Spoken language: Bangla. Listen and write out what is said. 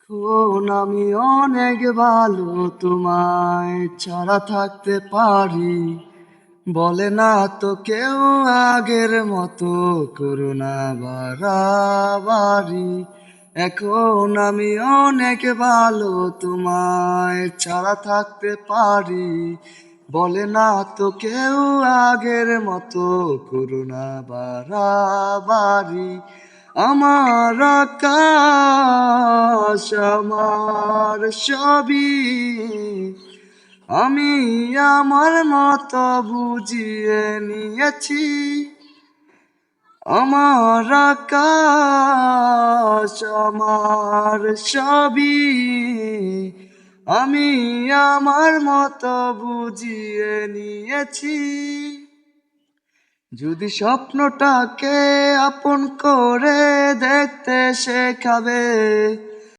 এখন আমি অনেক ভালো, তোমায় ছাড়া থাকতে পারি। বলে না তো কেউ আগের মতো, করোনা বাড়াবাড়ি। এখন আমি অনেক ভালো, তোমায় ছাড়া থাকতে পারি। বলে না তো কেউ আগের মতো, করোনা বাড়াবাড়ি। আমার আকাশ আমার সবই, আমি আমার মতো বুঝিয়ে নিয়েছি। আমার আকাশ আমার সবই, আমি আমার মতো বুঝিয়ে নিয়েছি। যদি স্বপ্নটাকে আপন করে দেখতে শেখাবে,